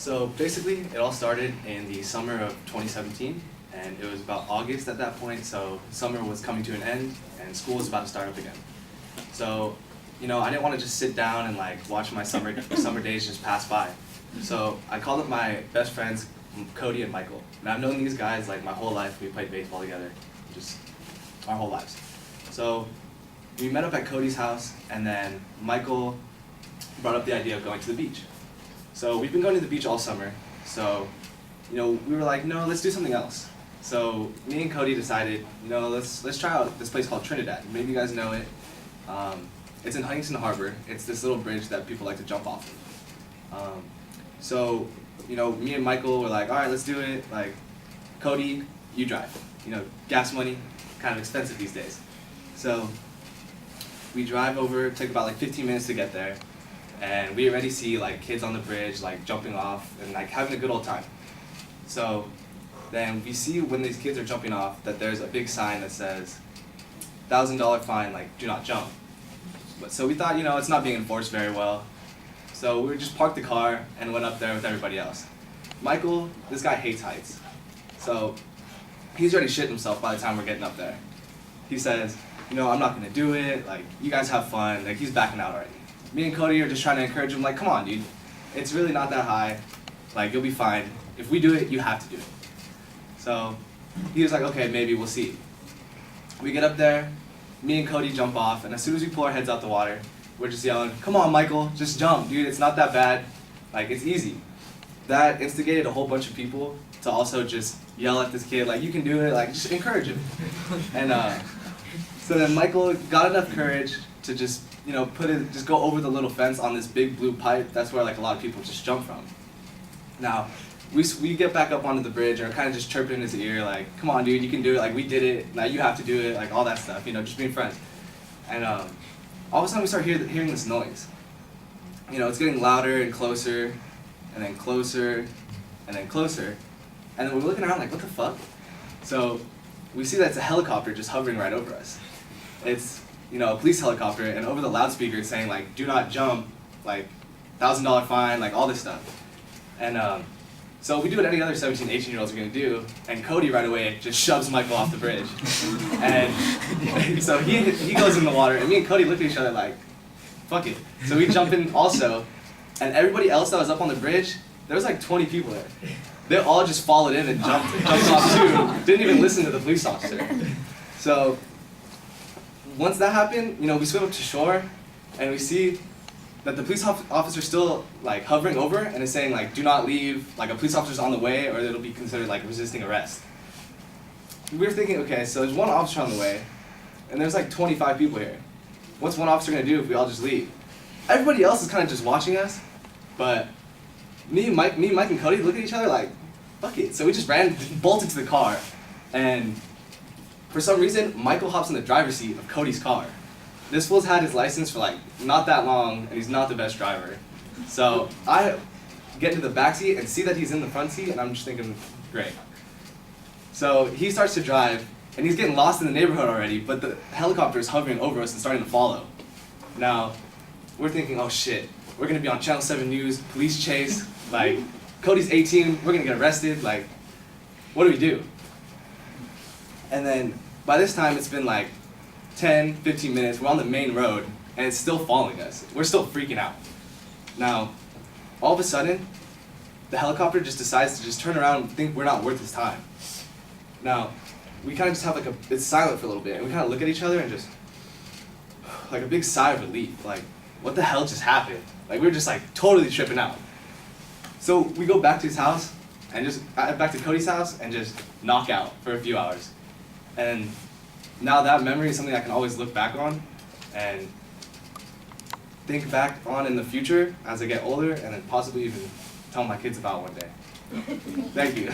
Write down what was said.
So basically, it all started in the summer of 2017, and it was about August at that point, so summer was coming to an end, and school was about to start up again. So, I didn't want to just sit down and watch my summer days just pass by. So I called up my best friends, Cody and Michael. And I've known these guys my whole life. We played baseball together, just our whole lives. So we met up at Cody's house, and then Michael brought up the idea of going to the beach. So we've been going to the beach all summer, so we were like, no, let's do something else. So me and Cody decided, let's try out this place called Trinidad. Maybe you guys know it. It's in Huntington Harbor. It's this little bridge that people like to jump off of. So me and Michael were like, all right, let's do it. Cody, you drive. Gas money, kind of expensive these days. So we drive over. It took about 15 minutes to get there. And we already see kids on the bridge jumping off and having a good old time. So then we see when these kids are jumping off that there's a big sign that says $1,000 fine, do not jump. So we thought, it's not being enforced very well. So we just parked the car and went up there with everybody else. Michael, this guy hates heights. So he's already shit himself by the time we're getting up there. He says, I'm not gonna do it, you guys have fun, he's backing out already. Me and Cody are just trying to encourage him, come on, dude. It's really not that high. You'll be fine. If we do it, you have to do it. So he was like, okay, maybe we'll see. We get up there, me and Cody jump off, and as soon as we pull our heads out the water, we're just yelling, come on, Michael, just jump, dude. It's not that bad. It's easy. That instigated a whole bunch of people to also just yell at this kid, you can do it, just encourage him. And so then Michael got enough courage to just just go over the little fence on this big blue pipe. That's where a lot of people just jump from. Now, we get back up onto the bridge and are kind of just chirping in his ear, come on, dude, you can do it. We did it. Now you have to do it. All that stuff. Just being friends. And all of a sudden we start hearing this noise. It's getting louder and closer, and then closer, and then closer. And then we're looking around what the fuck? So we see that it's a helicopter just hovering right over us. It's a police helicopter, and over the loudspeaker it's saying do not jump, $1,000 fine, all this stuff. And so we do what any other 17, 18-year-olds are gonna do, and Cody right away just shoves Michael off the bridge. And so he goes in the water, and me and Cody look at each other fuck it. So we jump in also, and everybody else that was up on the bridge, there was 20 people there. They all just followed in and jumped off too. Didn't even listen to the police officer. So once that happened, we swim up to shore, and we see that the police officer's still hovering over and is saying do not leave, a police officer's on the way, or it'll be considered resisting arrest. We were thinking, okay, so there's one officer on the way, and there's 25 people here. What's one officer gonna do if we all just leave? Everybody else is kind of just watching us, but me, Mike, and Cody look at each other fuck it. So we just bolted to the car, and for some reason, Michael hops in the driver's seat of Cody's car. This fool's had his license for not that long, and he's not the best driver. So I get into the back seat and see that he's in the front seat, and I'm just thinking, great. So he starts to drive, and he's getting lost in the neighborhood already, but the helicopter is hovering over us and starting to follow. Now, we're thinking, oh shit, we're gonna be on Channel 7 News, police chase, Cody's 18, we're gonna get arrested, what do we do? And then by this time it's been 10, 15 minutes, we're on the main road, and it's still following us. We're still freaking out. Now, all of a sudden, the helicopter just decides to just turn around and think we're not worth his time. Now, we kind of just have it's silent for a little bit, and we kind of look at each other and just, a big sigh of relief, what the hell just happened? We were just totally tripping out. So we go back to his house, and back to Cody's house, and just knock out for a few hours. And now that memory is something I can always look back on and think back on in the future as I get older, and then possibly even tell my kids about one day. Thank you.